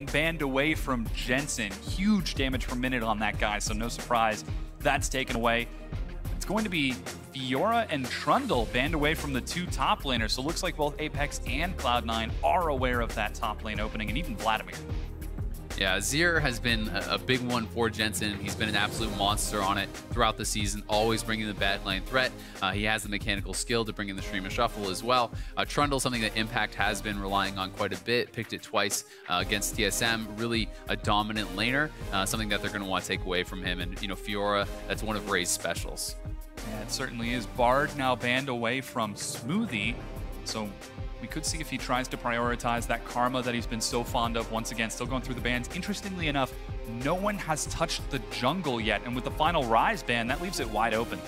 banned away from Jensen. Huge damage per minute on that guy, so no surprise that's taken away. It's going to be Fiora and Trundle banned away from the two top laners, so it looks like both APX and Cloud9 are aware of that top lane opening, and even Vladimir. Yeah, Azir has been a big one for Jensen. He's been an absolute monster on it throughout the season, always bringing the bad lane threat. He has the mechanical skill to bring in the stream of shuffle as well. Trundle, something that Impact has been relying on quite a bit, picked it twice against TSM, really a dominant laner, something that they're going to want to take away from him. And, you know, Fiora, that's one of Ryze's specials. Yeah, it certainly is. Bard now banned away from Smoothie, so we could see if he tries to prioritize that karma that he's been so fond of. Once again, still going through the bans. Interestingly enough, no one has touched the jungle yet, and with the final Ryze ban, that leaves it wide open.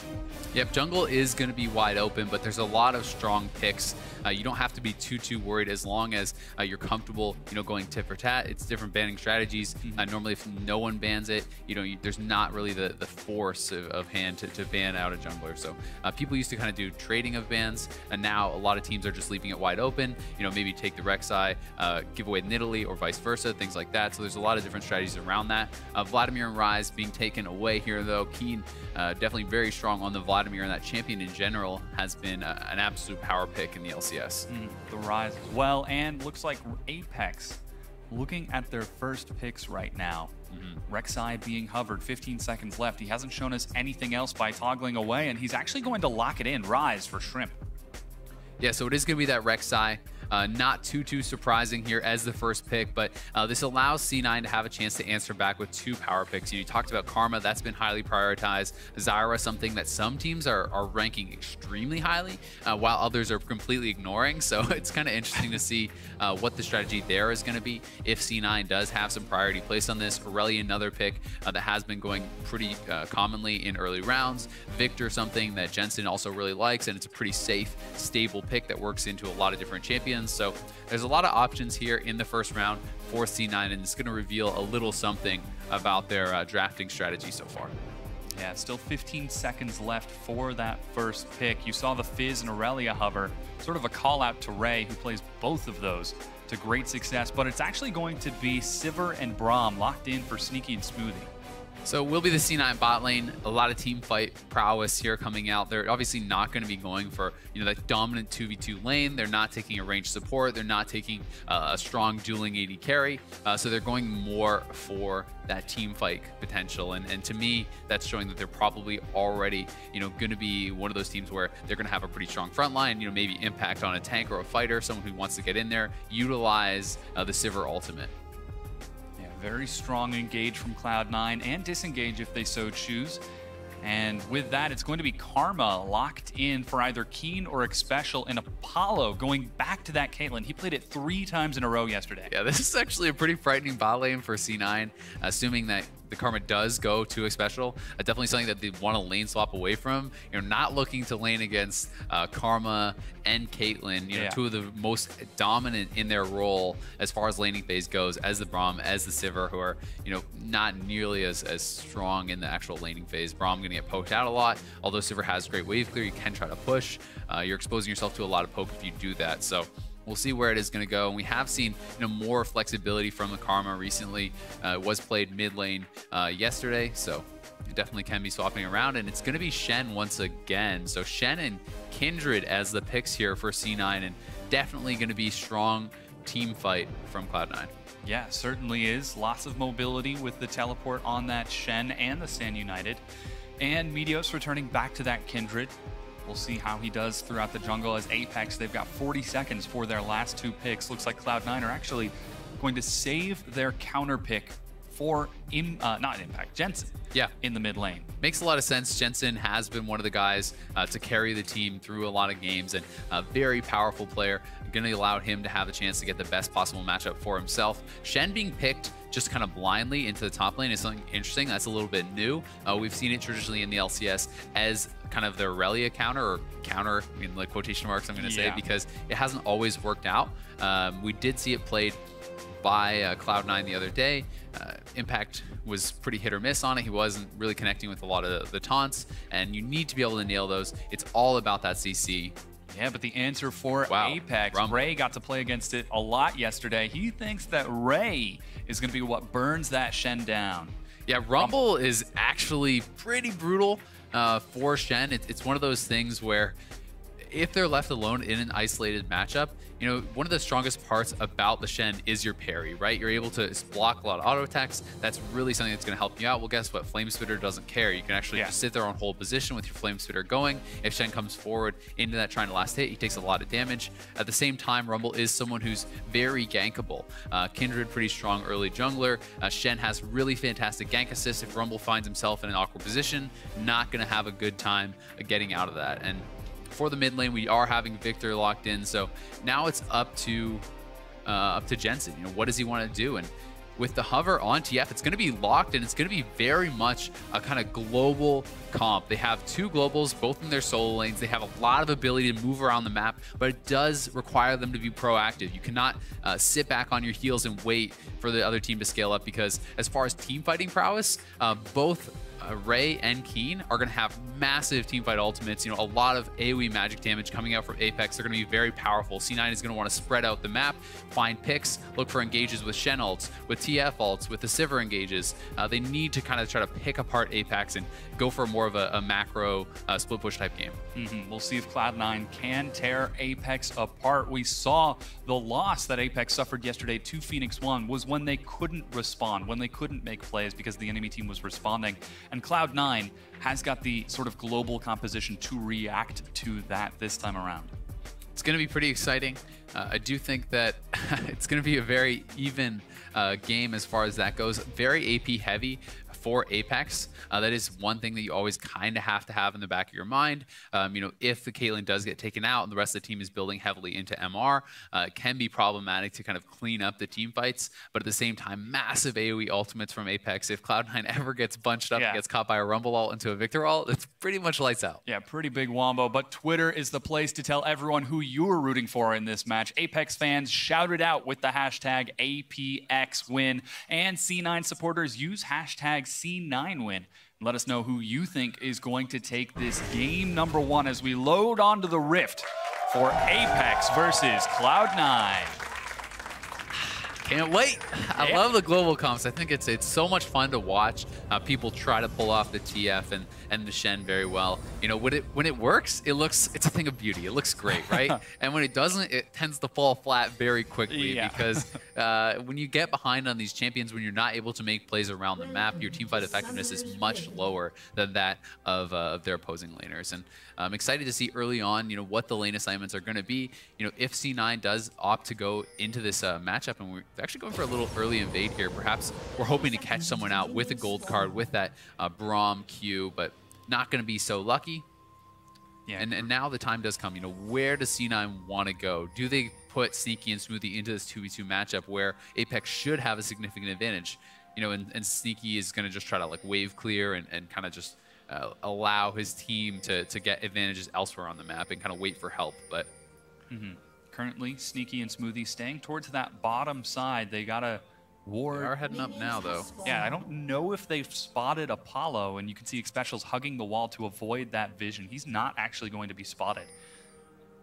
Yep, jungle is going to be wide open, but there's a lot of strong picks. You don't have to be too worried as long as you're comfortable, you know, going tit for tat. It's different banning strategies. Normally, if no one bans it, you know, there's not really the force of hand to ban out a jungler. So people used to kind of do trading of bans, and now a lot of teams are just leaving it wide open. You know, maybe take the Rek'Sai, give away Nidalee, or vice versa, things like that. So there's a lot of different strategies around that. Vladimir and Ryze being taken away here, though. Keane definitely very strong on the Vladimir, and that champion in general has been an absolute power pick in the LCS. The Ryze as well, and looks like Apex looking at their first picks right now. Rek'Sai being hovered, 15 seconds left. He hasn't shown us anything else by toggling away, and he's actually going to lock it in. Ryze for Shrimp. Yeah, so it is going to be that Rek'Sai. Not too surprising here as the first pick, but this allows C9 to have a chance to answer back with two power picks. You talked about Karma, that's been highly prioritized. Zyra, something that some teams are ranking extremely highly, while others are completely ignoring. So it's kind of interesting to see what the strategy there is going to be if C9 does have some priority placed on this. Aurelia, another pick that has been going pretty commonly in early rounds. Viktor, something that Jensen also really likes, and it's a pretty safe, stable pick that works into a lot of different champions. So there's a lot of options here in the first round for C9, and it's going to reveal a little something about their drafting strategy so far. Yeah, still 15 seconds left for that first pick. You saw the Fizz and Aurelia hover, sort of a call out to Ray, who plays both of those to great success, but it's actually going to be Sivir and Braum locked in for Sneaky and Smoothie. So will be the C9 bot lane. A lot of team fight prowess here coming out. They're obviously not going to be going for, you know, that dominant 2v2 lane. They're not taking a ranged support. They're not taking a strong dueling AD carry. So they're going more for that team fight potential. And to me, that's showing that they're probably already, you know, going to be one of those teams where they're going to have a pretty strong front line, you know, maybe impact on a tank or a fighter, someone who wants to get in there, utilize the Sivir ultimate. Very strong engage from Cloud9 and disengage if they so choose. And with that, it's going to be Karma locked in for either Keane or Xpecial, and Apollo going back to that Caitlyn. He played it 3 times in a row yesterday. Yeah, this is actually a pretty frightening bot lane for C9, assuming that the Karma does go to Xpecial. Definitely something that they want to lane swap away from. You're not looking to lane against Karma and Caitlyn, you know, two of the most dominant in their role as far as laning phase goes, as the Braum, as the Sivir, who are, you know, not nearly as strong in the actual laning phase. Braum going to get poked out a lot, although Sivir has great wave clear. You can try to push. You're exposing yourself to a lot of poke if you do that. So we'll see where it is going to go. And we have seen, you know, more flexibility from the Karma recently. It was played mid lane yesterday, so it definitely can be swapping around. And it's going to be Shen once again. So Shen and Kindred as the picks here for C9, and definitely going to be strong team fight from Cloud9. Yeah, certainly is. Lots of mobility with the teleport on that Shen and the Stand United. And Meteos returning back to that Kindred. We'll see how he does throughout the jungle as Apex. They've got 40 seconds for their last 2 picks. Looks like Cloud9 are actually going to save their counter pick for, not Impact, Jensen. Yeah, in the mid lane. Makes a lot of sense. Jensen has been one of the guys to carry the team through a lot of games, and a very powerful player. Going to allow him to have a chance to get the best possible matchup for himself. Shen being picked just kind of blindly into the top lane is something interesting. That's a little bit new. We've seen it traditionally in the LCS as kind of the Aurelia counter, or counter in like quotation marks, I'm going to say, because it hasn't always worked out. We did see it played by Cloud9 the other day. Impact was pretty hit or miss on it. He wasn't really connecting with a lot of the taunts, and you need to be able to nail those. It's all about that CC. Yeah, but the answer for Wow. Apex, Ray got to play against it a lot yesterday. He thinks that Ray is going to be what burns that Shen down. Yeah, Rumble is actually pretty brutal for Shen. It's one of those things where if they're left alone in an isolated matchup, you know, one of the strongest parts about the Shen is your parry, right? You're able to block a lot of auto attacks. That's really something that's going to help you out. Well, guess what? Flame Spitter doesn't care. You can actually just sit there on hold position with your Flame Spitter going. If Shen comes forward into that trying to last hit, he takes a lot of damage. At the same time, Rumble is someone who's very gankable. Kindred, pretty strong early jungler. Shen has really fantastic gank assist. If Rumble finds himself in an awkward position, not going to have a good time getting out of that. And for the mid lane, we are having Viktor locked in, so now it's up to Jensen. You know, what does he want to do? And with the hover on TF, it's going to be locked, and it's going to be very much a kind of global comp. They have two globals, both in their solo lanes. They have a lot of ability to move around the map, but it does require them to be proactive. You cannot sit back on your heels and wait for the other team to scale up, because as far as team fighting prowess, both Ray and Keane are going to have massive teamfight ultimates. You know, a lot of AoE magic damage coming out from Apex. They're going to be very powerful. C9 is going to want to spread out the map, find picks, look for engages with Shen ults, with TF ults, with the Sivir engages. They need to kind of try to pick apart Apex and go for more of a macro split push type game. We'll see if Cloud9 can tear Apex apart. We saw the loss that Apex suffered yesterday to Phoenix 1 was when they couldn't respond, when they couldn't make plays because the enemy team was responding. And Cloud9 has got the sort of global composition to react to that this time around. It's going to be pretty exciting. I do think that it's going to be a very even game as far as that goes. Very AP heavy for Apex. That is one thing that you always kind of have to have in the back of your mind. You know, if the Caitlyn does get taken out and the rest of the team is building heavily into MR, it can be problematic to kind of clean up the team fights. But at the same time, massive AoE ultimates from Apex. If Cloud9 ever gets bunched up and gets caught by a Rumble ult into a Viktor ult, it's pretty much lights out. Yeah, pretty big wombo. But Twitter is the place to tell everyone who you were rooting for in this match. Apex fans shouted out with the hashtag APXWin, and C9 supporters use hashtag C9Win. Let us know who you think is going to take this game number 1 as we load onto the Rift for Apex versus Cloud9. Can't wait. I love the global comps. I think it's so much fun to watch people try to pull off the TF and the Shen very well. You know, when it works, it's a thing of beauty. It looks great, right? And when it doesn't, it tends to fall flat very quickly because when you get behind on these champions, when you're not able to make plays around the map, your teamfight effectiveness is much lower than that of their opposing laners. And I'm excited to see early on, you know, what the lane assignments are going to be. You know, if C9 does opt to go into this matchup, and we're actually going for a little early invade here. Perhaps we're hoping to catch someone out with a gold card, with that Braum Q, but not going to be so lucky. Yeah. And now the time does come. You know, where does C9 want to go? Do they put Sneaky and Smoothie into this 2v2 matchup where Apex should have a significant advantage? You know, and Sneaky is going to just try to like wave clear and kind of just allow his team to get advantages elsewhere on the map and kind of wait for help. But currently, Sneaky and Smoothie staying towards that bottom side. They got a ward. They are heading up now, though. Yeah, I don't know if they've spotted Apollo, and you can see Xpecial's hugging the wall to avoid that vision. He's not actually going to be spotted.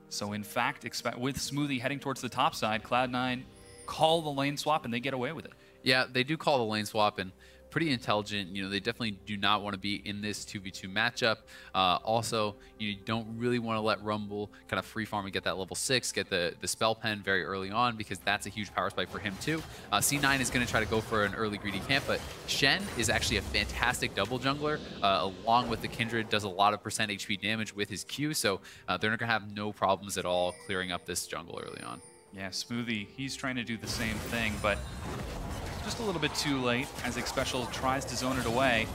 So, in fact, with Smoothie heading towards the top side, Cloud9 call the lane swap, and they get away with it. Yeah, they do call the lane swap, and pretty intelligent. You know, they definitely do not want to be in this 2v2 matchup. Also, you don't really want to let Rumble kind of free farm and get that level 6, get the spell pen very early on, because that's a huge power spike for him too. C9 is going to try to go for an early greedy camp, but Shen is actually a fantastic double jungler, along with the Kindred, does a lot of % HP damage with his Q, so they're going to have no problems at all clearing up this jungle early on. Yeah, Smoothie, he's trying to do the same thing, but just a little bit too late as Xpecial tries to zone it away.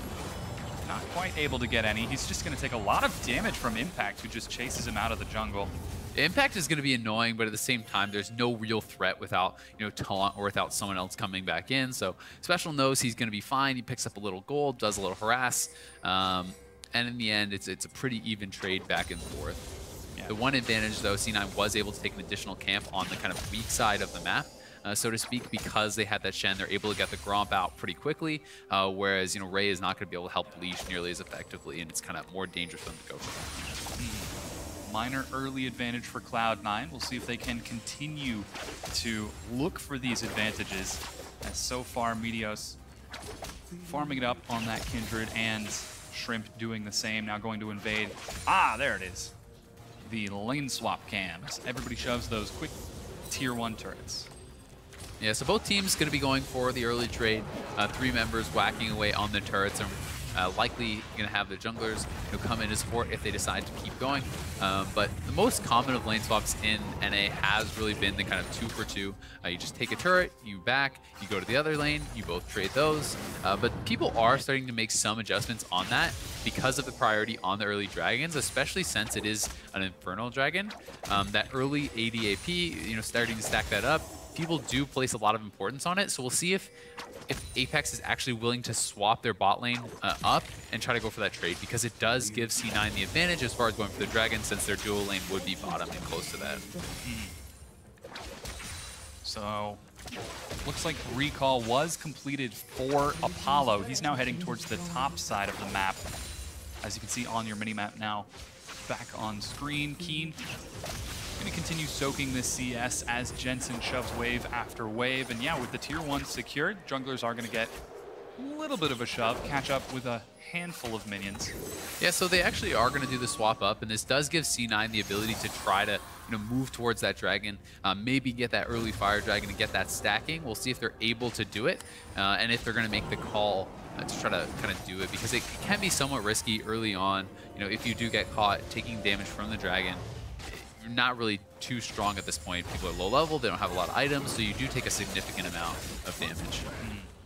Not quite able to get any. He's just going to take a lot of damage from Impact, who just chases him out of the jungle. Impact is going to be annoying, but at the same time, there's no real threat without, you know, taunt or without someone else coming back in. So Xpecial knows he's going to be fine. He picks up a little gold, does a little harass, and in the end, it's a pretty even trade back and forth. Yeah. The one advantage, though, C9 was able to take an additional camp on the kind of weak side of the map, so to speak, because they had that Shen. They're able to get the Gromp out pretty quickly, whereas, you know, Ray is not going to be able to help Leash nearly as effectively, and it's kind of more dangerous for them to go for that. Minor early advantage for Cloud9. We'll see if they can continue to look for these advantages. As so far, Meteos farming it up on that Kindred, and Shrimp doing the same, now going to invade. Ah, there it is. The lane swap cams. Everybody shoves those quick tier 1 turrets. Yeah, so both teams going to be going for the early trade. 3 members whacking away on the turrets, and likely going to have the junglers come in to support if they decide to keep going. But the most common of lane swaps in NA has really been the kind of 2 for 2. You just take a turret, you back, you go to the other lane, you both trade those. But people are starting to make some adjustments on that because of the priority on the early dragons, especially since it is an Infernal Dragon. That early ADAP, starting to stack that up, people do place a lot of importance on it. So we'll see if APX is actually willing to swap their bot lane up and try to go for that trade, because it does give C9 the advantage as far as going for the dragon, since their dual lane would be bottom and close to that. So, looks like recall was completed for Apollo. He's now heading towards the top side of the map. As you can see on your mini-map now, back on screen. Keane going to continue soaking this CS as Jensen shoves wave after wave. And yeah, with the tier 1 secured, junglers are going to get a little bit of a shove, catch up with a handful of minions. Yeah, so they actually are going to do the swap up, and this does give C9 the ability to try to move towards that dragon, maybe get that early fire dragon and get that stacking. We'll see if they're able to do it, and if they're going to make the call to try to kind of do it, because it can be somewhat risky early on. If you do get caught taking damage from the dragon, you're not really too strong at this point. People are low level, they don't have a lot of items, so you do take a significant amount of damage.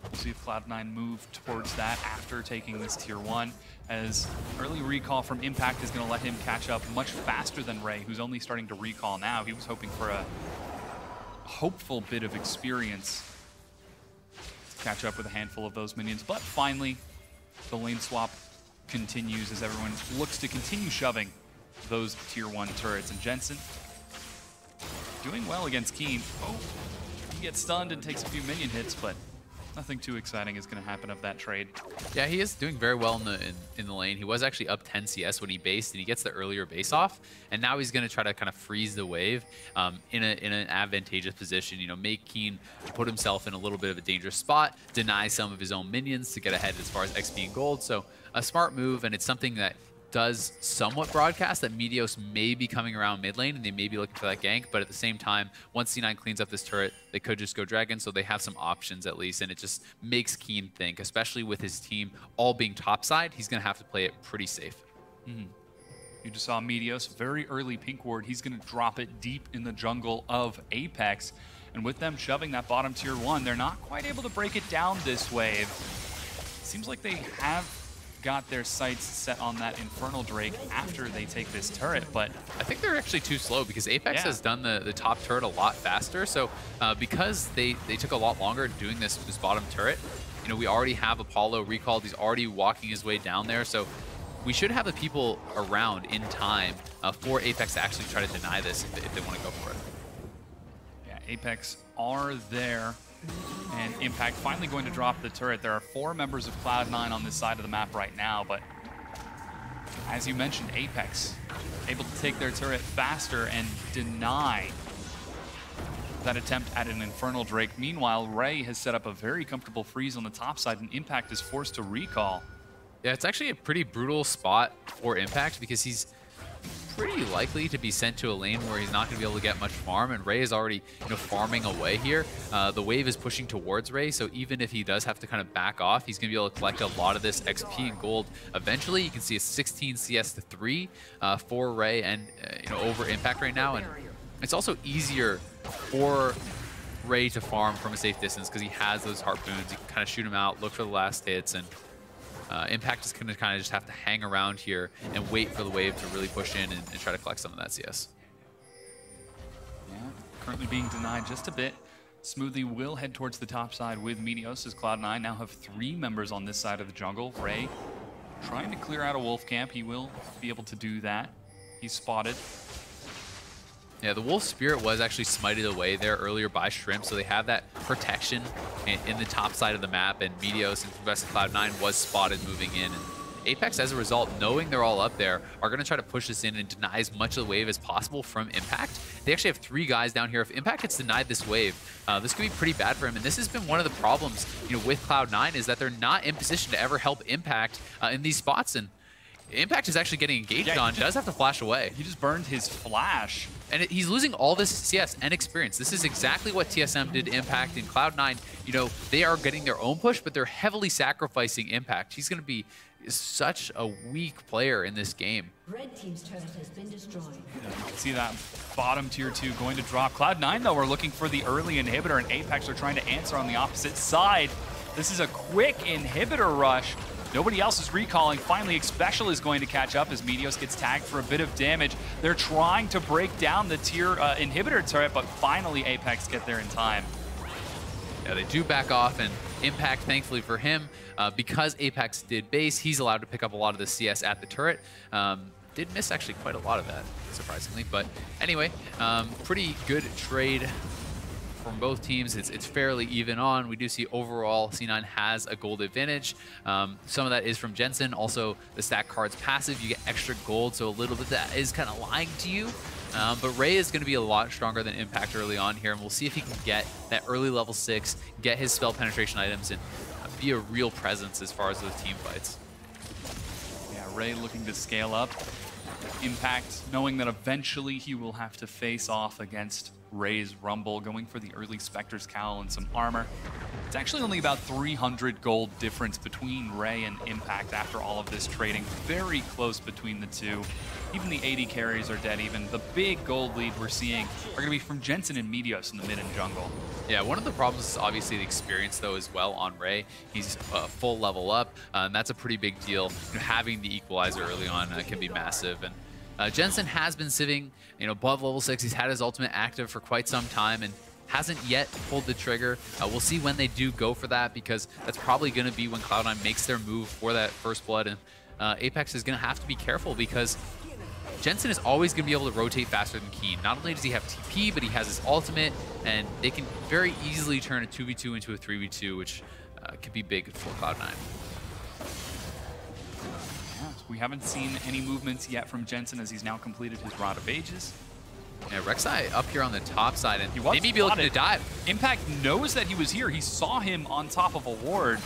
We'll see if Cloud9 move towards that after taking this tier 1, as early recall from Impact is going to let him catch up much faster than Ray, who's only starting to recall now. He was hoping for a hopeful bit of experience to catch up with a handful of those minions. But finally, the lane swap continues as everyone looks to continue shoving those tier 1 turrets. And Jensen doing well against Keane. Oh, he gets stunned and takes a few minion hits, but nothing too exciting is going to happen of that trade. Yeah, he is doing very well in the lane. He was actually up 10 CS when he based, and he gets the earlier base off. And now he's going to try to kind of freeze the wave in an advantageous position. Make Keane put himself in a little bit of a dangerous spot, deny some of his own minions to get ahead as far as XP and gold. So a smart move, and it's something that does somewhat broadcast that Meteos may be coming around mid lane and they may be looking for that gank, but at the same time, once C9 cleans up this turret, they could just go dragon, so they have some options at least, and it just makes Keane think, especially with his team all being topside, he's going to have to play it pretty safe. You just saw Meteos, very early pink ward. He's going to drop it deep in the jungle of Apex, and with them shoving that bottom tier 1, they're not quite able to break it down this wave. Seems like they have got their sights set on that Infernal Drake after they take this turret, but I think they're actually too slow, because Apex has done the top turret a lot faster. So because they took a lot longer doing this bottom turret, we already have Apollo recalled. He's already walking his way down there, so we should have the people around in time for Apex to actually try to deny this if they want to go for it. Yeah, Apex are there. And Impact finally going to drop the turret. There are 4 members of Cloud9 on this side of the map right now, but as you mentioned, Apex able to take their turret faster and deny that attempt at an Infernal Drake. Meanwhile, Ray has set up a very comfortable freeze on the top side, and Impact is forced to recall. Yeah, it's actually a pretty brutal spot for Impact, because he's pretty likely to be sent to a lane where he's not going to be able to get much farm, and Ray is already farming away here. The wave is pushing towards Ray, so even if he does have to kind of back off, he's going to be able to collect a lot of this XP and gold. Eventually, you can see a 16 CS to 3 for Ray and over Impact right now, and it's also easier for Ray to farm from a safe distance because he has those harpoons. He can kind of shoot him out, look for the last hits, and Impact is going to kind of just have to hang around here and wait for the wave to really push in and try to collect some of that CS. Yeah, currently being denied just a bit. Smoothie will head towards the top side with Meteos, as Cloud9 now have 3 members on this side of the jungle. Ray trying to clear out a wolf camp. He will be able to do that. He's spotted. Yeah, the Wolf Spirit was actually smited away there earlier by Shrimp, so they have that protection in the top side of the map, and Meteos and Professor Cloud9 was spotted moving in, and APX, as a result, knowing they're all up there, are going to try to push this in and deny as much of the wave as possible from Impact. They actually have 3 guys down here. If Impact gets denied this wave, this could be pretty bad for him. And this has been one of the problems, with Cloud9, is that they're not in position to ever help Impact in these spots. And Impact is actually getting engaged on, does have to flash away. He just burned his flash. And he's losing all this CS and experience. This is exactly what TSM did to Impact in Cloud9. They are getting their own push, but they're heavily sacrificing Impact. He's going to be such a weak player in this game. Red team's turret has been destroyed. See that bottom tier 2 going to drop. Cloud9, though, are looking for the early inhibitor, and Apex are trying to answer on the opposite side. This is a quick inhibitor rush. Nobody else is recalling. Finally, Xpecial is going to catch up as Meteos gets tagged for a bit of damage. They're trying to break down the tier inhibitor turret, but finally Apex get there in time. Yeah, they do back off, and Impact, thankfully for him, because Apex did base, he's allowed to pick up a lot of the CS at the turret. Did miss actually quite a lot of that, surprisingly. But anyway, pretty good trade from both teams. It's fairly even on. We do see overall C9 has a gold advantage. Some of that is from Jensen. Also, the stack card's passive. You get extra gold, so a little bit that is kind of lying to you. But Ray is going to be a lot stronger than Impact early on here, and we'll see if he can get that early level 6, get his spell penetration items, and be a real presence as far as those team fights. Yeah, Ray looking to scale up. Impact knowing that eventually he will have to face off against Ray's Rumble, going for the early Spectre's Cowl and some armor. It's actually only about 300 gold difference between Ray and Impact after all of this trading. Very close between the two. Even the 80 carries are dead even. The big gold lead we're seeing are going to be from Jensen and Meteos in the mid and jungle. Yeah, one of the problems is obviously the experience, though, as well on Ray. He's full level up, and that's a pretty big deal. Having the equalizer early on can be massive. And Jensen has been sitting, above level 6. He's had his ultimate active for quite some time and hasn't yet pulled the trigger. We'll see when they do go for that, because that's probably going to be when Cloud9 makes their move for that first blood. And Apex is going to have to be careful, because Jensen is always going to be able to rotate faster than Keane. Not only does he have TP, but he has his ultimate, and they can very easily turn a 2v2 into a 3v2, which could be big for Cloud9. We haven't seen any movements yet from Jensen as he's now completed his Rod of Ages. Yeah, Rek'Sai up here on the top side, and he was maybe be looking to dive. Impact knows that he was here. He saw him on top of a ward.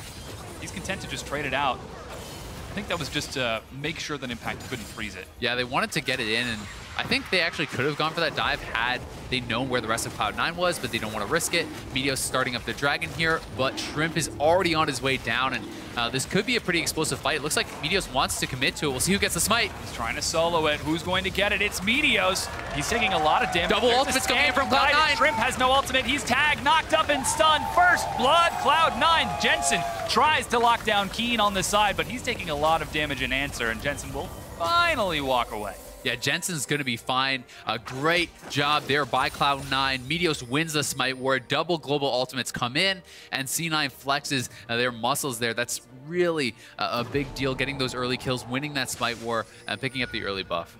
He's content to just trade it out. I think that was just to make sure that Impact couldn't freeze it. Yeah, they wanted to get it in, and I think they actually could have gone for that dive had they known where the rest of Cloud9 was, but they don't want to risk it. Meteos starting up the dragon here, but Shrimp is already on his way down, and this could be a pretty explosive fight. It looks like Meteos wants to commit to it. We'll see who gets the smite. He's trying to solo it. Who's going to get it? It's Meteos. He's taking a lot of damage. Double ultimate's coming in from Cloud9. Shrimp has no ultimate. He's tagged, knocked up, and stunned. First blood, Cloud9. Jensen tries to lock down Keane on the side, but he's taking a lot of damage in answer, and Jensen will finally walk away. Yeah, Jensen's going to be fine. A great job there by Cloud9. Meteos wins the Smite War. Double global ultimates come in, and C9 flexes their muscles there. That's really a big deal, getting those early kills, winning that Smite War, and picking up the early buff.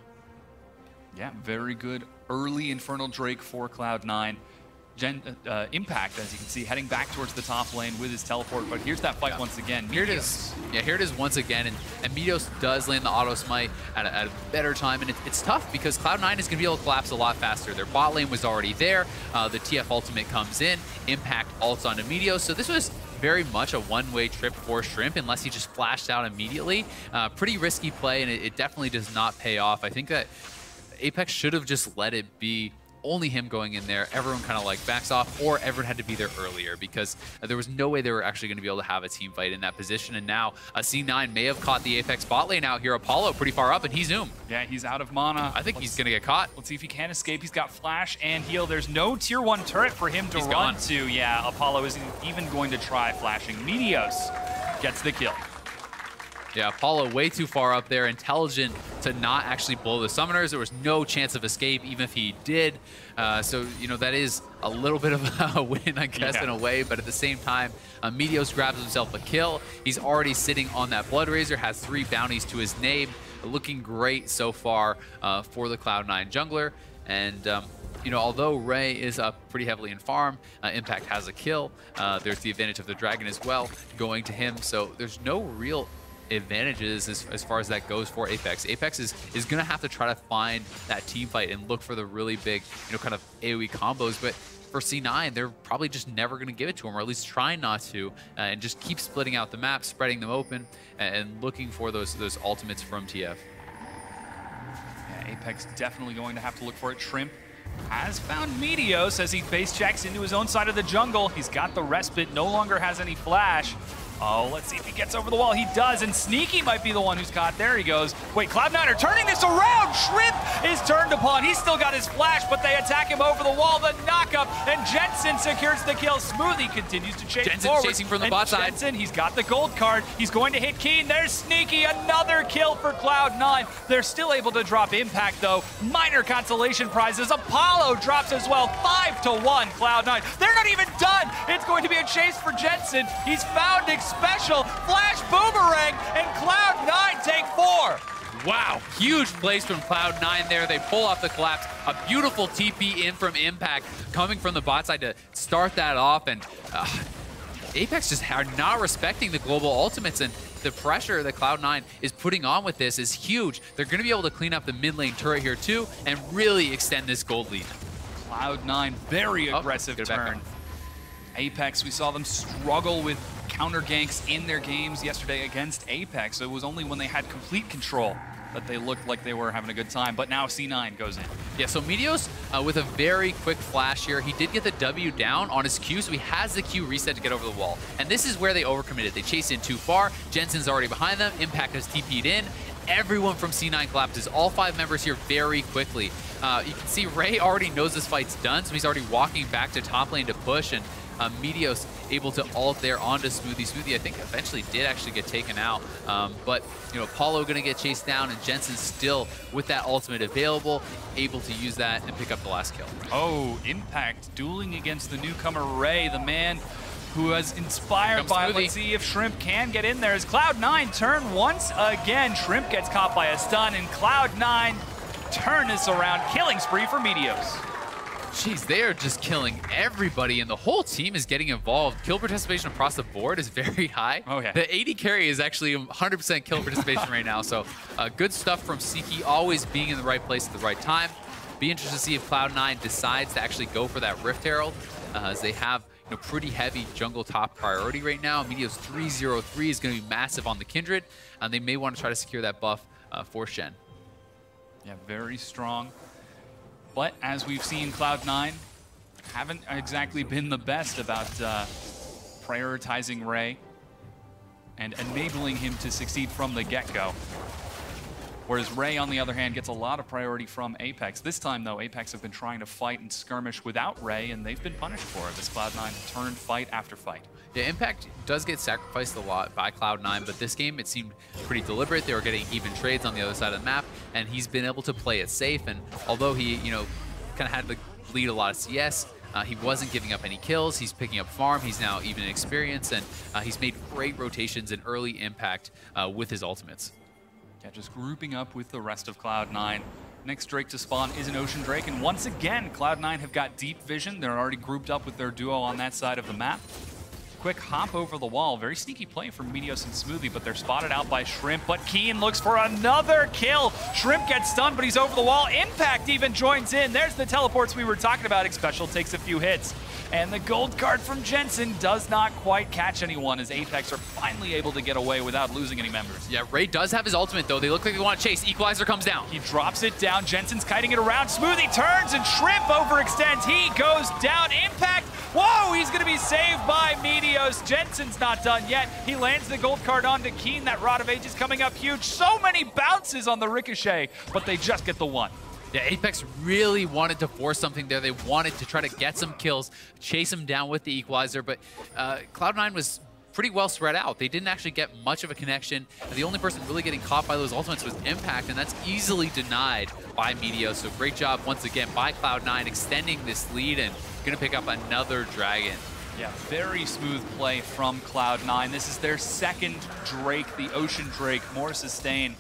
Yeah, very good early Infernal Drake for Cloud9. Impact, as you can see, heading back towards the top lane with his teleport, but here's that fight once again. Meteos. Here it is. Yeah, here it is once again, and Meteos does land the auto smite at a better time, and it's tough because Cloud9 is going to be able to collapse a lot faster. Their bot lane was already there. The TF ultimate comes in. Impact ults onto Meteos, so this was very much a one-way trip for Shrimp unless he just flashed out immediately. Pretty risky play, and it definitely does not pay off. I think that Apex should have just let it be only him going in there. Everyone kind of like backs off, or everyone had to be there earlier because there was no way they were actually going to be able to have a team fight in that position. And now C9 may have caught the Apex bot lane out here. Apollo pretty far up, and he's zoomed. Yeah, he's out of mana. I think he's going to get caught. Let's see if he can escape. He's got flash and heal. There's no tier 1 turret for him to run to. Yeah, Apollo isn't even going to try flashing. Meteos gets the kill. Yeah, Apollo way too far up there, intelligent to not actually blow the summoners. There was no chance of escape, even if he did. So, you know, that is a little bit of a win, I guess, in a way. But at the same time, Meteos grabs himself a kill. He's already sitting on that Blood Razor, has 3 bounties to his name. Looking great so far for the Cloud9 jungler. And, you know, although Ray is up pretty heavily in farm, Impact has a kill. There's the advantage of the dragon as well going to him. So there's no real advantages as far as that goes for Apex. Apex is going to have to try to find that team fight and look for the really big, kind of AoE combos, but for C9, they're probably just never going to give it to him, or at least trying not to, and just keep splitting out the map, spreading them open, and looking for those ultimates from TF. Yeah, Apex definitely going to have to look for it. Shrimp has found Meteos as he face checks into his own side of the jungle. He's got the respite, no longer has any flash. Oh, let's see if he gets over the wall. He does, and Sneaky might be the one who's caught. There he goes. Wait, Cloud9 are turning this around. Shrimp is turned upon. He's still got his flash, but they attack him over the wall. The knockup, and Jensen secures the kill. Smoothie continues to chase forward. Chasing from the bot side. Jensen, he's got the gold card. He's going to hit Keane. There's Sneaky, another kill for Cloud9. They're still able to drop impact, though. Minor consolation prizes. Apollo drops as well. 5-1, Cloud9. They're not even done. It's going to be a chase for Jensen. He's found Xpecial, flash boomerang, and Cloud9 take 4. Wow, huge plays from Cloud9 there. They pull off the collapse. A beautiful TP in from Impact coming from the bot side to start that off. And Apex just are not respecting the global ultimates, and the pressure that Cloud9 is putting on with this is huge. They're going to be able to clean up the mid lane turret here too and really extend this gold lead. Cloud9, very aggressive turn. Apex, we saw them struggle with counter ganks in their games yesterday against Apex. It was only when they had complete control that they looked like they were having a good time, but now C9 goes in. Yeah, so Meteos with a very quick flash here. He did get the W down on his Q, so he has the Q reset to get over the wall. And this is where they overcommitted. They chased in too far. Jensen's already behind them. Impact has TP'd in. Everyone from C9 collapses, all 5 members here very quickly. You can see Ray already knows this fight's done, so he's already walking back to top lane to push, and Meteos able to ult there onto Smoothie. Smoothie, I think, eventually did actually get taken out. But, Apollo going to get chased down, and Jensen still with that ultimate available, able to use that and pick up the last kill. Oh, Impact dueling against the newcomer Ray, the man who was inspired by, let's see if Shrimp can get in there. As Cloud9 turn once again, Shrimp gets caught by a stun, and Cloud9 turn this around. Killing spree for Meteos. Jeez, they are just killing everybody, and the whole team is getting involved. Kill participation across the board is very high. Oh, yeah. The 80 carry is actually 100% kill participation right now, so good stuff from Siki, always being in the right place at the right time. Be interested to see if Cloud9 decides to actually go for that Rift Herald, as they have pretty heavy jungle top priority right now. Meteos 303 is going to be massive on the Kindred, and they may want to try to secure that buff for Shen. Yeah, very strong. But as we've seen, Cloud9 haven't exactly been the best about prioritizing Ray and enabling him to succeed from the get-go. Whereas Ray, on the other hand, gets a lot of priority from Apex. This time, though, Apex have been trying to fight and skirmish without Ray, and they've been punished for it as Cloud9 turned fight after fight. Yeah, Impact does get sacrificed a lot by Cloud9, but this game it seemed pretty deliberate. They were getting even trades on the other side of the map, and he's been able to play it safe. And although he, kind of had to lead a lot of CS, he wasn't giving up any kills. He's picking up farm. He's now even in experience, and he's made great rotations and early impact with his ultimates. Yeah, just grouping up with the rest of Cloud9. Next Drake to spawn is an Ocean Drake, and once again, Cloud9 have got deep vision. They're already grouped up with their duo on that side of the map. Quick hop over the wall. Very sneaky play from Meteos and Smoothie, but they're spotted out by Shrimp. But Keane looks for another kill. Shrimp gets stunned, but he's over the wall. Impact even joins in. There's the teleports we were talking about. Xpecial takes a few hits. And the gold card from Jensen does not quite catch anyone, as Apex are finally able to get away without losing any members. Yeah, Ray does have his ultimate, though. They look like they want to chase. Equalizer comes down. He drops it down. Jensen's kiting it around. Smoothie turns, and Shrimp overextends. He goes down. Impact. Whoa, he's going to be saved by Meteos. Jensen's not done yet. He lands the gold card onto Keane. That Rod of Ages coming up huge. So many bounces on the Ricochet, but they just get the one. Yeah, Apex really wanted to force something there. They wanted to try to get some kills, chase him down with the equalizer, but Cloud9 was pretty well spread out. They didn't actually get much of a connection. The only person really getting caught by those ultimates was Impact, and that's easily denied by Meteos. So great job once again by Cloud9 extending this lead and gonna pick up another dragon. Yeah, very smooth play from Cloud9. This is their second Drake, the Ocean Drake, more sustained.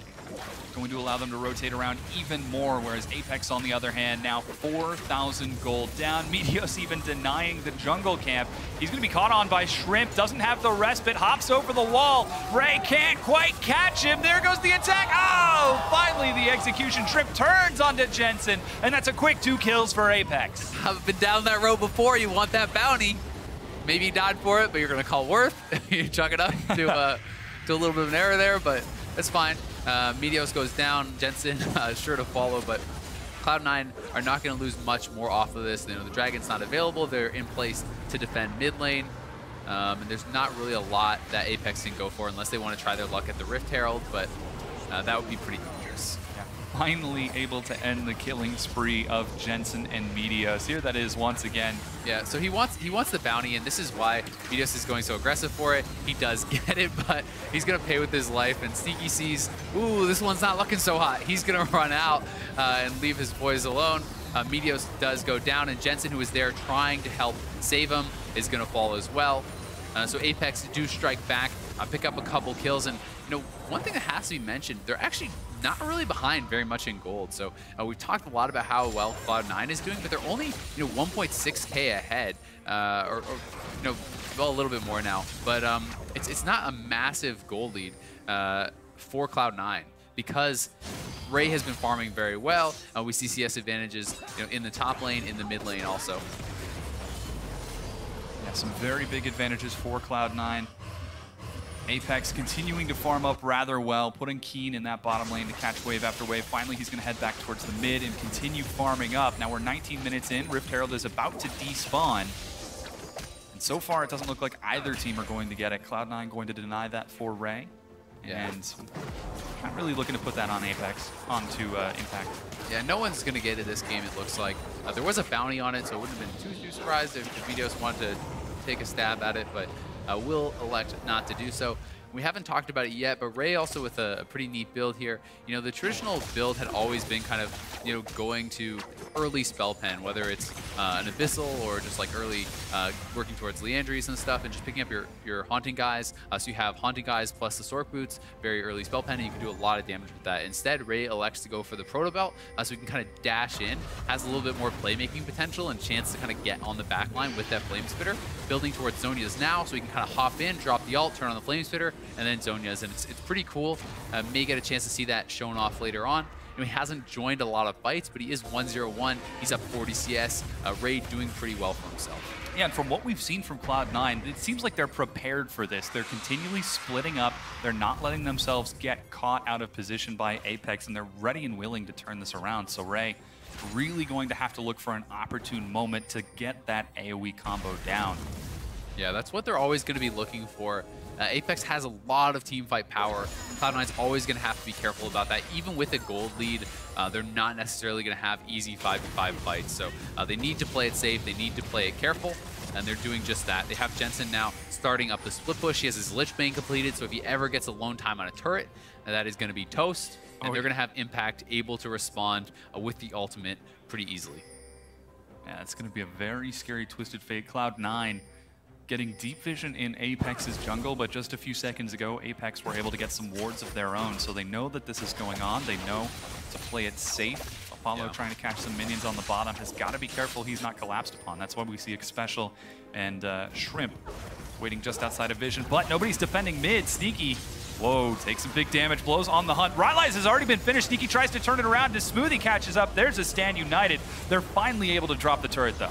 going to allow them to rotate around even more, whereas Apex, on the other hand, now 4,000 gold down. Meteos even denying the jungle camp. He's going to be caught on by Shrimp, doesn't have the respite, hops over the wall. Ray can't quite catch him. There goes the attack. Oh, finally the execution. Shrimp turns onto Jensen, and that's a quick 2 kills for Apex. I've been down that road before. You want that bounty. Maybe you died for it, but you're going to call worth. You chalk it up to a little bit of an error there, but that's fine. Meteos goes down. Jensen sure to follow, but Cloud9 are not going to lose much more off of this. You know, the Dragon's not available. They're in place to defend mid lane. And there's not really a lot that Apex can go for unless they want to try their luck at the Rift Herald, but that would be pretty dangerous. Yeah. Finally able to end the killing spree of Jensen and Meteos. Here that is once again. Yeah, so he wants the bounty, and this is why Meteos is going so aggressive for it. He does get it, but he's going to pay with his life, and Sneaky sees, ooh, this one's not looking so hot. He's going to run out and leave his boys alone. Meteos does go down, and Jensen, who is there trying to help save him, is going to fall as well. So Apex do strike back, pick up a couple kills, and you know, one thing that has to be mentioned, they're actually not really behind very much in gold. So we've talked a lot about how well Cloud9 is doing, but they're only 1.6k ahead, or well, a little bit more now. But it's not a massive gold lead for Cloud9 because Ray has been farming very well. We see CS advantages in the top lane, in the mid lane also. Yeah, some very big advantages for Cloud9. Apex continuing to farm up rather well, putting Keane in that bottom lane to catch wave after wave. Finally, he's going to head back towards the mid and continue farming up. Now we're 19 minutes in. Rift Herald is about to despawn. And so far, it doesn't look like either team are going to get it. Cloud9 going to deny that for Ray. Yeah. And not really looking to put that on Apex, onto Impact. Yeah, no one's going to get it this game, it looks like. There was a bounty on it, so I wouldn't have been too surprised if Meteos wanted to take a stab at it, but will elect not to do so. We haven't talked about it yet, but Ray also with a pretty neat build here. The traditional build had always been kind of, going to early spell pen, whether it's an Abyssal or just like early working towards Leandries and stuff, and just picking up your Haunting Guys. So you have Haunting Guys plus the Sork Boots, very early spell pen, and you can do a lot of damage with that. Instead, Ray elects to go for the Proto Belt, so he can kind of dash in, has a little bit more playmaking potential and chance to kind of get on the back line with that Flame Spitter, building towards Zhonya's now, so he can kind of hop in, drop the ult, turn on the Flame Spitter, and then Zhonya's, and it's pretty cool. May get a chance to see that shown off later on. He hasn't joined a lot of fights, but he is 1-0-1. He's up 40 CS. Ray doing pretty well for himself. Yeah, and from what we've seen from Cloud9, it seems like they're prepared for this. They're continually splitting up. They're not letting themselves get caught out of position by Apex, and they're ready and willing to turn this around. So Ray really going to have to look for an opportune moment to get that AoE combo down. Yeah, that's what they're always going to be looking for. Apex has a lot of teamfight power. Cloud9's always going to have to be careful about that. Even with a gold lead, they're not necessarily going to have easy 5v5 fights. So they need to play it safe. They need to play it careful, and they're doing just that. They have Jensen now starting up the split push. He has his Lich Bane completed, so if he ever gets alone time on a turret, that is going to be toast. And they're going to have Impact able to respond with the ultimate pretty easily. Yeah, it's going to be a very scary Twisted Fate. Cloud9 getting deep vision in Apex's jungle, but just a few seconds ago, Apex were able to get some wards of their own, so they know that this is going on. They know to play it safe. Apollo trying to catch some minions on the bottom has got to be careful he's not collapsed upon. That's why we see Xpecial and Shrimp waiting just outside of vision, but nobody's defending mid. Sneaky, whoa, takes some big damage, blows on the hunt. Ryze has already been finished. Sneaky tries to turn it around, and Smoothie catches up. There's a Stand United. They're finally able to drop the turret, though.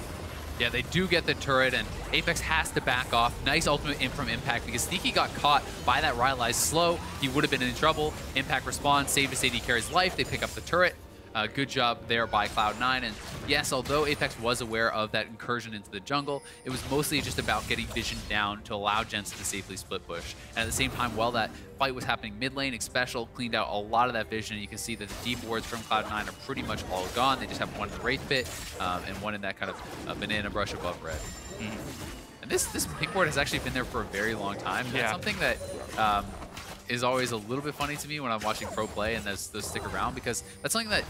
Yeah, they do get the turret, and Apex has to back off. Nice ultimate in from Impact, because Sneaky got caught by that Ryze slow. He would have been in trouble. Impact responds, save his AD carry's life. They pick up the turret. Good job there by Cloud9. And yes, although Apex was aware of that incursion into the jungle, it was mostly just about getting vision down to allow Jensen to safely split push. And at the same time, while that fight was happening mid lane, Xpecial cleaned out a lot of that vision. You can see that the deep wards from Cloud9 are pretty much all gone. They just have one in the Wraith Pit and one in that kind of banana brush above red. And this pink ward has actually been there for a very long time. Yeah. That's something that is always a little bit funny to me when I'm watching pro play and those stick around, because that's something that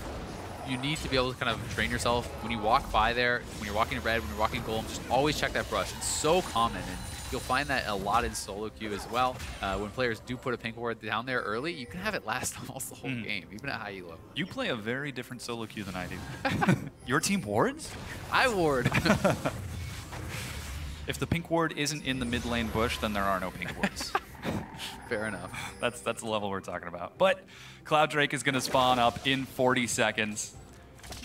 you need to be able to kind of train yourself. When you walk by there, when you're walking red, when you're walking gold, just always check that brush. It's so common. And You'll find that a lot in solo queue as well. When players do put a pink ward down there early, you can have it last almost the whole game, even at high elo. You play a very different solo queue than I do. Your team wards? I ward. If the pink ward isn't in the mid lane bush, then there are no pink wards. Fair enough. That's the level we're talking about. But Cloud Drake is going to spawn up in 40 seconds.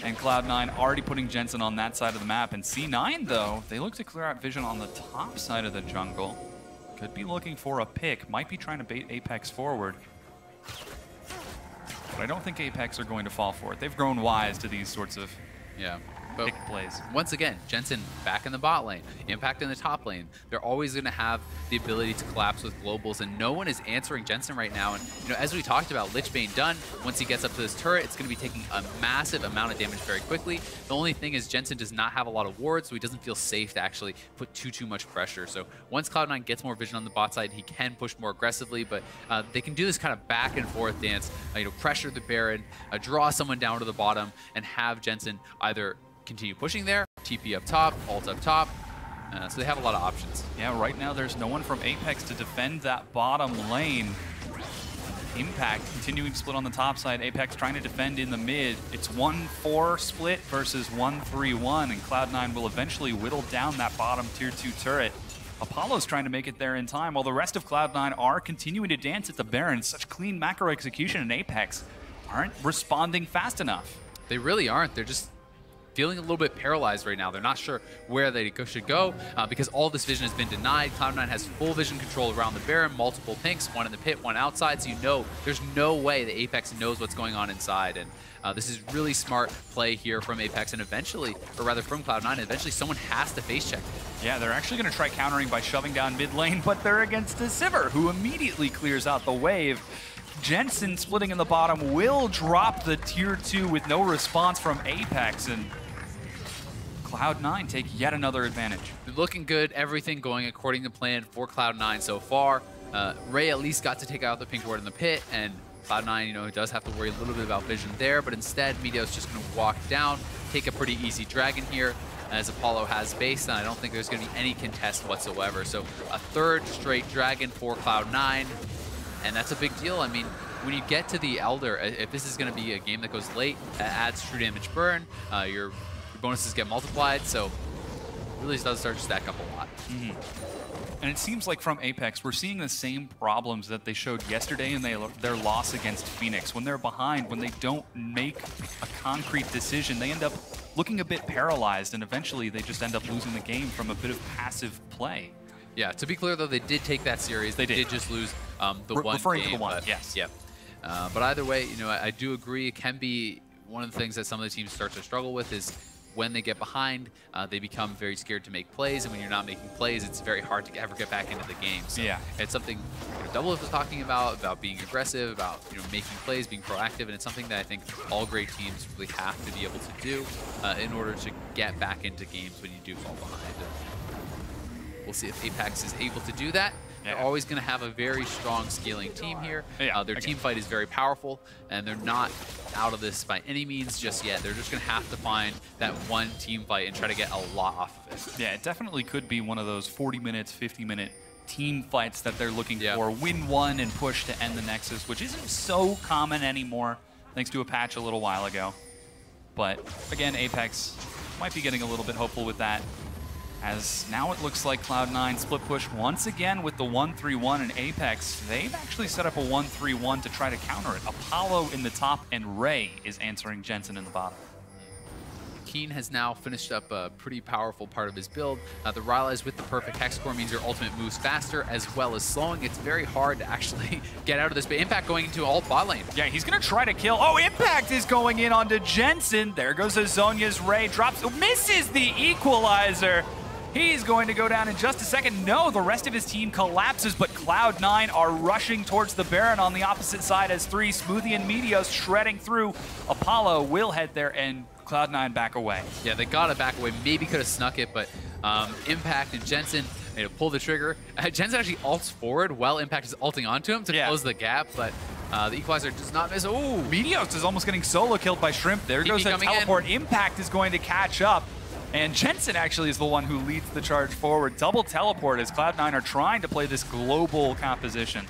And Cloud9 already putting Jensen on that side of the map. And C9, though, they look to clear out vision on the top side of the jungle. Could be looking for a pick. Might be trying to bait APX forward. But I don't think APX are going to fall for it. They've grown wise to these sorts of pick plays. Once again, Jensen back in the bot lane, Impact in the top lane. They're always going to have the ability to collapse with globals, and no one is answering Jensen right now. And as we talked about, Lichbane done. Once he gets up to this turret, it's going to be taking a massive amount of damage very quickly. The only thing is Jensen does not have a lot of wards, so he doesn't feel safe to actually put too much pressure. So once Cloud9 gets more vision on the bot side, he can push more aggressively, but they can do this kind of back and forth dance, pressure the Baron, draw someone down to the bottom, and have Jensen either continue pushing there, TP up top, ult up top. So they have a lot of options. Yeah, right now there's no one from Apex to defend that bottom lane. Impact continuing to split on the top side. Apex trying to defend in the mid. It's 1-4 split versus 1-3-1, and Cloud9 will eventually whittle down that bottom tier 2 turret. Apollo's trying to make it there in time, while the rest of Cloud9 are continuing to dance at the Baron. Such clean macro execution, and Apex aren't responding fast enough. They really aren't. They're just feeling a little bit paralyzed right now. They're not sure where they should go because all this vision has been denied. Cloud9 has full vision control around the Baron, multiple pinks, one in the pit, one outside, so there's no way that Apex knows what's going on inside. And this is really smart play here from Apex, and eventually, or rather from Cloud9, eventually someone has to face check. Yeah, they're actually going to try countering by shoving down mid lane, but they're against a Sivir, who immediately clears out the wave. Jensen splitting in the bottom will drop the tier 2 with no response from Apex, and Cloud9 take yet another advantage. Looking good, everything going according to plan for Cloud9 so far. Ray at least got to take out the pink ward in the pit, and Cloud9, does have to worry a little bit about vision there, but instead, Meteos just going to walk down, take a pretty easy dragon here, as Apollo has base, and I don't think there's going to be any contest whatsoever. So a third straight dragon for Cloud9, and that's a big deal. I mean, when you get to the Elder, if this is going to be a game that goes late, that adds true damage burn, your bonuses get multiplied, so it really does start to stack up a lot. And it seems like from Apex, we're seeing the same problems that they showed yesterday in their loss against Phoenix. When they're behind, when they don't make a concrete decision, they end up looking a bit paralyzed, and eventually they just end up losing the game from a bit of passive play. Yeah, to be clear though, they did take that series. They did just lose the one referring game, to the one, but, yes. Yeah. But either way, I do agree. It can be one of the things that some of the teams start to struggle with is when they get behind, they become very scared to make plays, and when you're not making plays, it's very hard to ever get back into the game. So yeah, it's something Double was talking about being aggressive, about making plays, being proactive, and it's something that I think all great teams really have to be able to do in order to get back into games when you do fall behind. And we'll see if Apex is able to do that. Yeah. They're always going to have a very strong scaling team here. Yeah, their team fight is very powerful, and they're not out of this by any means just yet. They're just going to have to find that one team fight and try to get a lot off of it. Yeah, it definitely could be one of those 40 minutes, 50-minute team fights that they're looking for. Win one and push to end the Nexus, which isn't so common anymore, thanks to a patch a little while ago. But again, Apex might be getting a little bit hopeful with that, as now it looks like Cloud9 split push once again with the 1-3-1, and Apex, they've actually set up a 1-3-1 to try to counter it. Apollo in the top, and Ray is answering Jensen in the bottom. Keane has now finished up a pretty powerful part of his build. The Ryze with the perfect hex core means your ultimate moves faster as well as slowing. It's very hard to actually get out of this, but Impact going into alt bot lane. Yeah, he's going to try to kill. Oh, Impact is going in onto Jensen. There goes Azonia's Ray. Drops, misses the equalizer. He's going to go down in just a second. No, the rest of his team collapses, but Cloud9 are rushing towards the Baron on the opposite side as three. Smoothie and Meteos shredding through. Apollo will head there, and Cloud9 back away. Yeah, they got to back away. Maybe could have snuck it, but Impact and Jensen pull the trigger. Jensen actually ults forward while Impact is ulting onto him to close the gap, but the equalizer does not miss. Ooh! Meteos is almost getting solo killed by Shrimp. There goes the teleport. Impact is going to catch up. And Jensen actually is the one who leads the charge forward. Double teleport as Cloud9 are trying to play this global composition.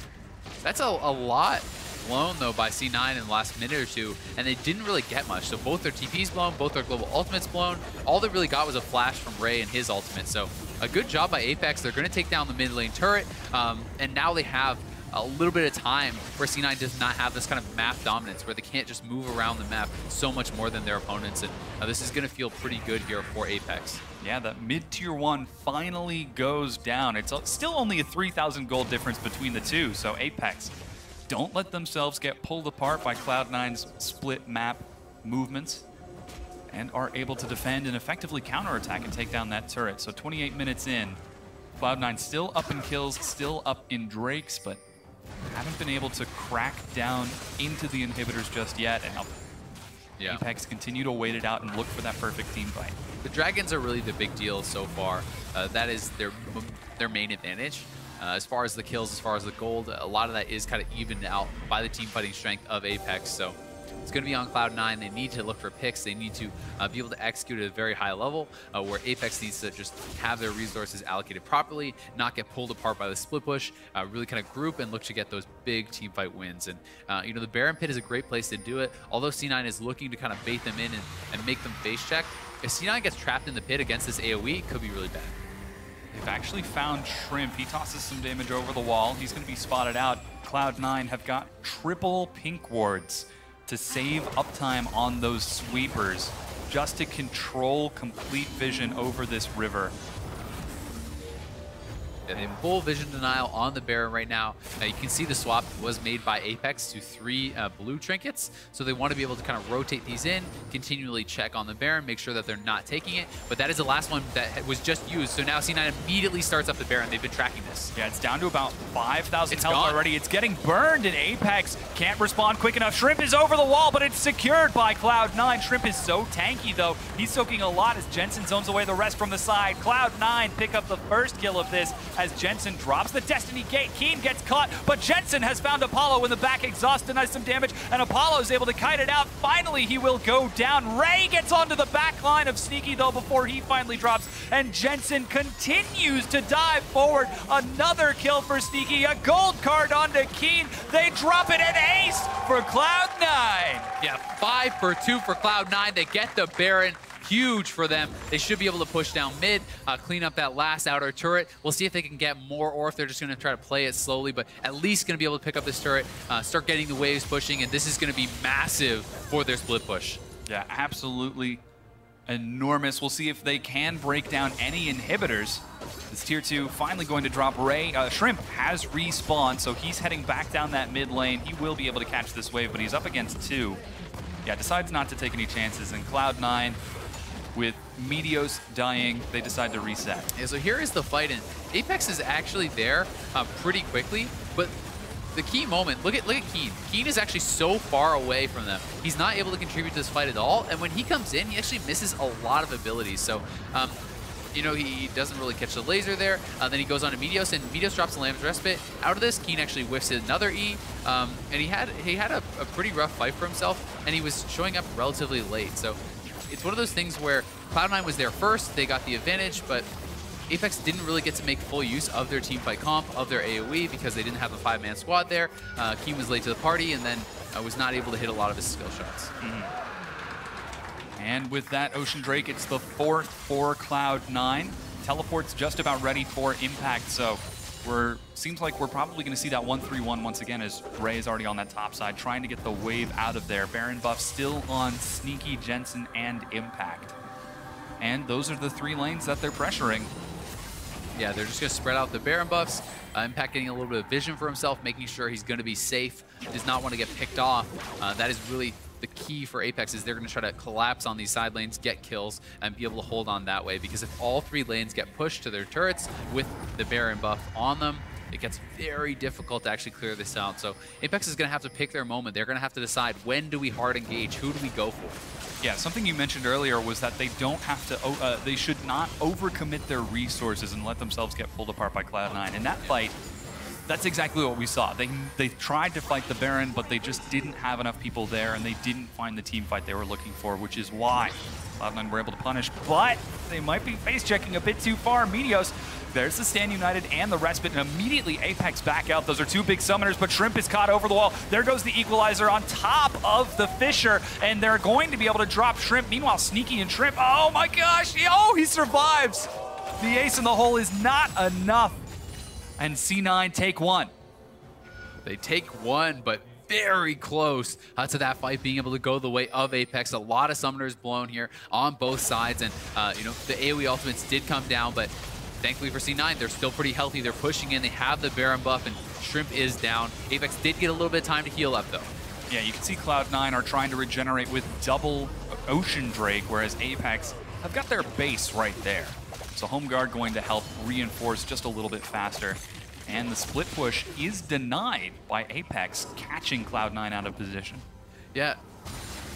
That's a lot blown, though, by C9 in the last minute or two, and they didn't really get much. So both their TPs blown, both their global ultimates blown. All they really got was a flash from Ray and his ultimate. So a good job by Apex. They're going to take down the mid lane turret, and now they have a little bit of time where C9 does not have this kind of map dominance, where they can't just move around the map so much more than their opponents. And this is going to feel pretty good here for Apex. Yeah, that mid-tier 1 finally goes down. It's still only a 3,000 gold difference between the two, so Apex don't let themselves get pulled apart by Cloud9's split map movements and are able to defend and effectively counterattack and take down that turret. So 28 minutes in, Cloud9 still up in kills, still up in Drakes, but haven't been able to crack down into the inhibitors just yet. And Apex continue to wait it out and look for that perfect team fight. The Dragons are really the big deal so far. That is their main advantage. As far as the kills, as far as the gold, a lot of that is kind of evened out by the team fighting strength of Apex. So it's going to be on Cloud9. They need to look for picks. They need to be able to execute at a very high level, where Apex needs to just have their resources allocated properly, not get pulled apart by the split push, really kind of group and look to get those big team fight wins. And you know, the Baron Pit is a great place to do it. Although C9 is looking to kind of bait them in and make them face check, if C9 gets trapped in the pit against this AoE, it could be really bad. They've actually found Shrimp. He tosses some damage over the wall. He's going to be spotted out. Cloud9 have got triple pink wards to save uptime on those sweepers, just to control complete vision over this river. They have full vision denial on the Baron right now. You can see the swap was made by Apex to 3 blue trinkets, so they want to be able to kind of rotate these in, continually check on the Baron, make sure that they're not taking it. But that is the last one that was just used, so now C9 immediately starts up the Baron. They've been tracking this. Yeah, it's down to about 5,000 health gone already. It's getting burned, and Apex can't respond quick enough. Shrimp is over the wall, but it's secured by Cloud9. Shrimp is so tanky, though. He's soaking a lot as Jensen zones away the rest from the side. Cloud9 pick up the first kill of this as Jensen drops the Destiny Gate. Keane gets caught, but Jensen has found Apollo in the back. Exhaust denies some damage, and Apollo is able to kite it out. Finally, he will go down. Ray gets onto the back line of Sneaky, though, before he finally drops, and Jensen continues to dive forward. Another kill for Sneaky, a gold card onto Keane. They drop it, an ace for Cloud9. Yeah, 5 for 2 for Cloud9. They get the Baron. Huge for them. They should be able to push down mid, clean up that last outer turret. We'll see if they can get more or if they're just going to try to play it slowly, but at least going to be able to pick up this turret, start getting the waves pushing, and this is going to be massive for their split push. Yeah, absolutely enormous. We'll see if they can break down any inhibitors. This tier 2 finally going to drop Ray. Shrimp has respawned, so he's heading back down that mid lane. He will be able to catch this wave, but he's up against 2. Yeah, decides not to take any chances, and Cloud9, with Meteos dying, they decide to reset. Yeah, so here is the fight, and Apex is actually there pretty quickly, but the key moment, look at Keane. Keane is actually so far away from them. He's not able to contribute to this fight at all, and when he comes in, he actually misses a lot of abilities. So, you know, he doesn't really catch the laser there. Then he goes on to Meteos, and Meteos drops the Lamb's Respite. Out of this, Keane actually whiffs another E, and he had a pretty rough fight for himself, and he was showing up relatively late. So it's one of those things where Cloud9 was there first, they got the advantage, but Apex didn't really get to make full use of their teamfight comp, of their AoE, because they didn't have a 5-man squad there. Keane was late to the party, and then was not able to hit a lot of his skill shots. And with that Ocean Drake, it's the 4th for Cloud9. Teleport's just about ready for impact, so seems like we're probably going to see that 1-3-1 once again, as Ray is already on that top side, trying to get the wave out of there. Baron buff still on Sneaky, Jensen, and Impact. And those are the 3 lanes that they're pressuring. Yeah, they're just going to spread out the Baron buffs. Impact getting a little bit of vision for himself, making sure he's going to be safe. He does not want to get picked off. That is really the key for Apex, is they're going to try to collapse on these side lanes, get kills, and be able to hold on that way. Because if all 3 lanes get pushed to their turrets with the Baron buff on them, it gets very difficult to actually clear this out. So Apex is going to have to pick their moment. They're going to have to decide, when do we hard engage? Who do we go for? Yeah, something you mentioned earlier was that they don't have to, they should not overcommit their resources and let themselves get pulled apart by Cloud9. In that fight, That's exactly what we saw. They tried to fight the Baron, but they just didn't have enough people there, and they didn't find the team fight they were looking for, which is why Cloud9 were able to punish. But they might be face-checking a bit too far. Meteos, there's the Stand United and the Respite, and immediately Apex back out. Those are two big summoners, but Shrimp is caught over the wall. There goes the Equalizer on top of the Fisher, and they're going to be able to drop Shrimp. Meanwhile, Sneaky and Shrimp, oh my gosh, oh, he survives. The ace in the hole is not enough. And C9 take one. They take one, but very close to that fight being able to go the way of Apex. A lot of summoners blown here on both sides, and you know, the AoE ultimates did come down, but thankfully for C9, they're still pretty healthy. They're pushing in. They have the Baron buff, and Shrimp is down. Apex did get a little bit of time to heal up, though. Yeah, you can see Cloud9 are trying to regenerate with double Ocean Drake, whereas Apex have got their base right there. So Home Guard going to help reinforce just a little bit faster. And the split push is denied by Apex, catching Cloud9 out of position. Yeah,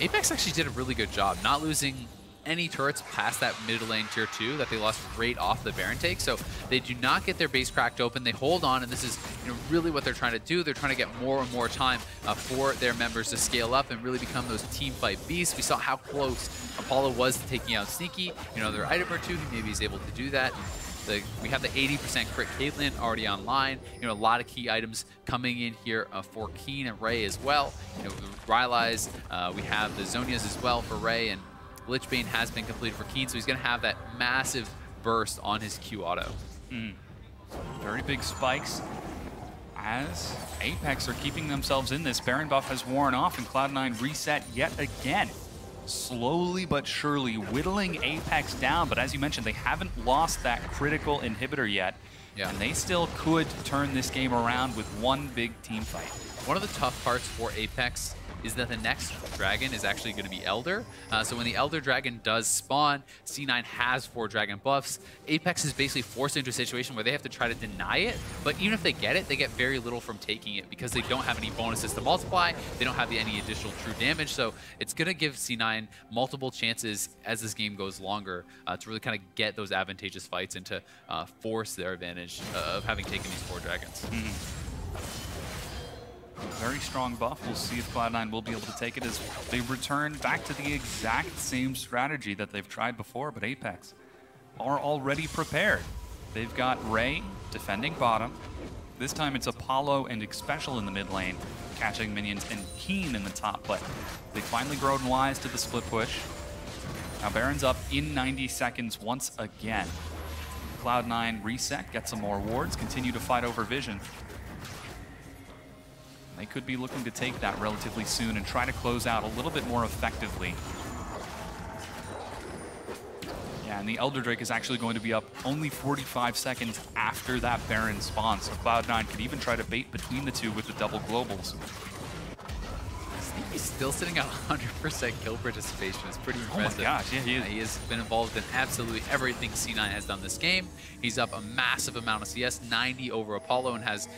Apex actually did a really good job not losing any turrets past that mid lane tier 2 that they lost right off the Baron take. So they do not get their base cracked open. They hold on, and this is, you know, really what they're trying to do. They're trying to get more and more time for their members to scale up and really become those team fight beasts. We saw how close Apollo was to taking out Sneaky. You know, their item or two, he maybe is able to do that. We have the 80% crit Caitlyn already online. You know, a lot of key items coming in here for Keane and Ray as well. You know, the Ryze, we have the Zonias as well for Ray, and Lichbane has been completed for Keane, so he's going to have that massive burst on his Q auto. Very big spikes as Apex are keeping themselves in this. Baron buff has worn off, and Cloud9 reset yet again. Slowly but surely whittling Apex down, but as you mentioned, they haven't lost that critical inhibitor yet, and they still could turn this game around with one big team fight. One of the tough parts for Apex is that the next dragon is actually going to be Elder. So when the Elder Dragon does spawn, C9 has 4 dragon buffs. Apex is basically forced into a situation where they have to try to deny it, but even if they get it, they get very little from taking it because they don't have any bonuses to multiply, they don't have any additional true damage, so it's going to give C9 multiple chances as this game goes longer to really kind of get those advantageous fights and to force their advantage of having taken these 4 dragons. Very strong buff. We'll see if Cloud9 will be able to take it as they return back to the exact same strategy that they've tried before, but Apex are already prepared. They've got Ray defending bottom. This time it's Apollo and Xpecial in the mid lane, catching minions, and Keane in the top, but they've finally grown wise to the split push. Now Baron's up in 90 seconds once again. Cloud9 reset, get some more wards, continue to fight over vision. They could be looking to take that relatively soon and try to close out a little bit more effectively. Yeah, and the Elder Drake is actually going to be up only 45 seconds after that Baron spawn, so Cloud9 could even try to bait between the two with the double globals. He's still sitting at 100% kill participation. It's pretty impressive. Oh my gosh, yeah, he is. He has been involved in absolutely everything C9 has done this game. He's up a massive amount of CS, 90 over Apollo, and has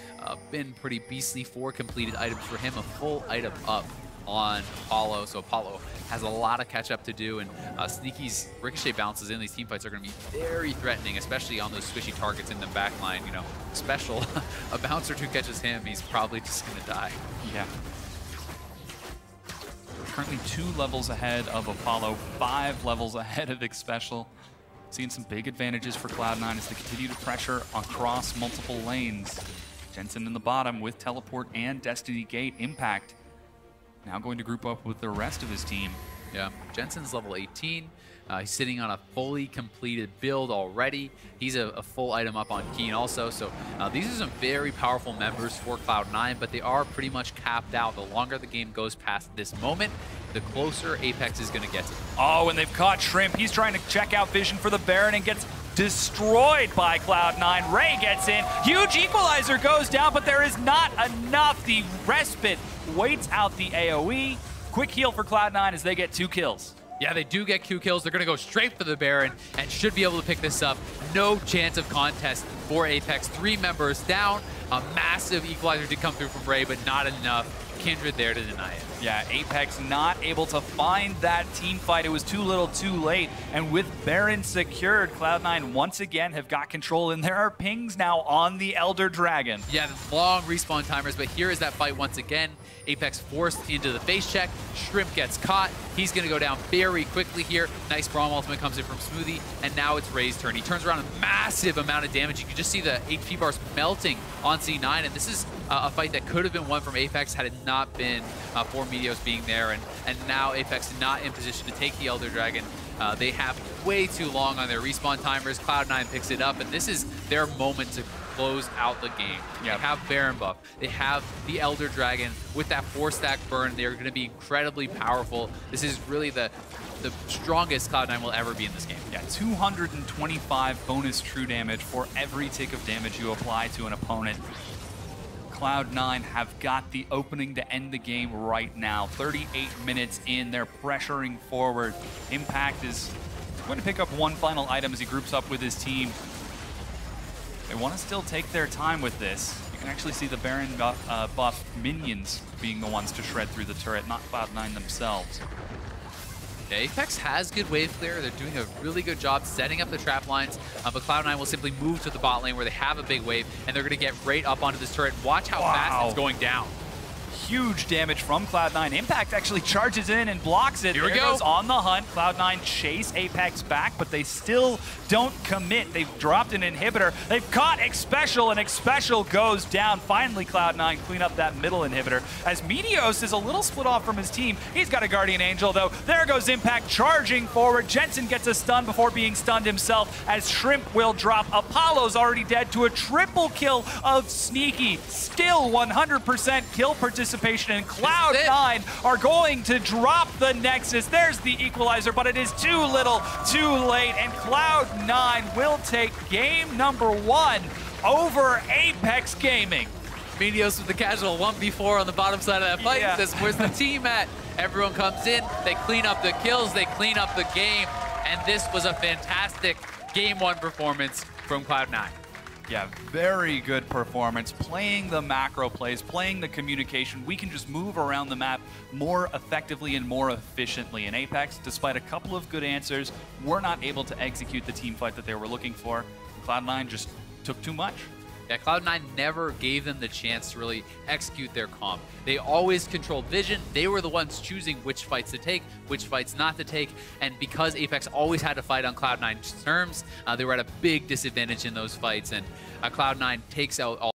been pretty beastly. 4 completed items for him, a full item up on Apollo. So Apollo has a lot of catch up to do, and Sneaky's Ricochet bounces in these team fights are going to be very threatening, especially on those squishy targets in the back line. You know, Xpecial, a bouncer who catches him, he's probably just going to die. Yeah. Currently 2 levels ahead of Apollo, 5 levels ahead of Xpecial. Seeing some big advantages for Cloud9 as they continue to pressure across multiple lanes. Jensen in the bottom with Teleport and Destiny Gate. Impact now going to group up with the rest of his team. Yeah, Jensen's level 18. He's sitting on a fully completed build already. He's a full item up on Keane also. So these are some very powerful members for Cloud9, but they are pretty much capped out. The longer the game goes past this moment, the closer Apex is going to get to them. Oh, and they've caught Shrimp. He's trying to check out vision for the Baron and gets destroyed by Cloud9. Ray gets in. Huge equalizer goes down, but there is not enough. The Respite waits out the AoE. Quick heal for Cloud9 as they get 2 kills. Yeah, they do get 2 kills. They're going to go straight for the Baron and should be able to pick this up. No chance of contest for Apex. 3 members down. A massive equalizer did come through from Ray, but not enough. Kindred there to deny it. Yeah, Apex not able to find that team fight. It was too little too late. And with Baron secured, Cloud9 once again have got control. And there are pings now on the Elder Dragon. Yeah, long respawn timers, but here is that fight once again. Apex forced into the face check. Shrimp gets caught. He's going to go down very quickly here. Nice Braum ultimate comes in from Smoothie, and now it's Ray's turn. He turns around a massive amount of damage. You can just see the HP bars melting on C9, and this is a fight that could have been won from Apex had it not been for Meteos being there, and now Apex not in position to take the Elder Dragon. They have way too long on their respawn timers. Cloud9 picks it up, and this is their moment to close out the game. Yep. They have Baron buff. They have the Elder Dragon with that 4-stack burn. They're going to be incredibly powerful. This is really the strongest Cloud9 will ever be in this game. Yeah, 225 bonus true damage for every tick of damage you apply to an opponent. Cloud9 have got the opening to end the game right now. 38 minutes in, they're pressuring forward. Impact is going to pick up one final item as he groups up with his team. They want to still take their time with this. You can actually see the Baron buff minions being the ones to shred through the turret, not Cloud9 themselves. Yeah, Apex has good wave clear. They're doing a really good job setting up the trap lines, but Cloud9 will simply move to the bot lane where they have a big wave, and they're going to get right up onto this turret. Watch how fast it's going down. Huge damage from Cloud9. Impact actually charges in and blocks it. Here we there go. Goes on the hunt. Cloud9 chase Apex back, but they still don't commit. They've dropped an inhibitor. They've caught Xpecial, and Xpecial goes down. Finally, Cloud9 clean up that middle inhibitor. As Meteos is a little split off from his team. He's got a Guardian Angel, though. There goes Impact charging forward. Jensen gets a stun before being stunned himself, as Shrimp will drop. Apollo's already dead to a triple kill of Sneaky. Still 100% kill participation, and Cloud9 are going to drop the Nexus. There's the equalizer, but it is too little, too late, and Cloud9 will take game number 1 over Apex Gaming. Meteos with the casual 1v4 on the bottom side of that fight. Yeah. Says, where's the team at? Everyone comes in, they clean up the kills, they clean up the game, and this was a fantastic game 1 performance from Cloud9. Yeah, very good performance, playing the macro plays, playing the communication. We can just move around the map more effectively and more efficiently. In Apex, despite a couple of good answers, we're not able to execute the team fight that they were looking for. Cloud9 just took too much. Yeah, Cloud9 never gave them the chance to really execute their comp. They always controlled vision. They were the ones choosing which fights to take, which fights not to take. And because Apex always had to fight on Cloud9's terms, they were at a big disadvantage in those fights. And Cloud9 takes out all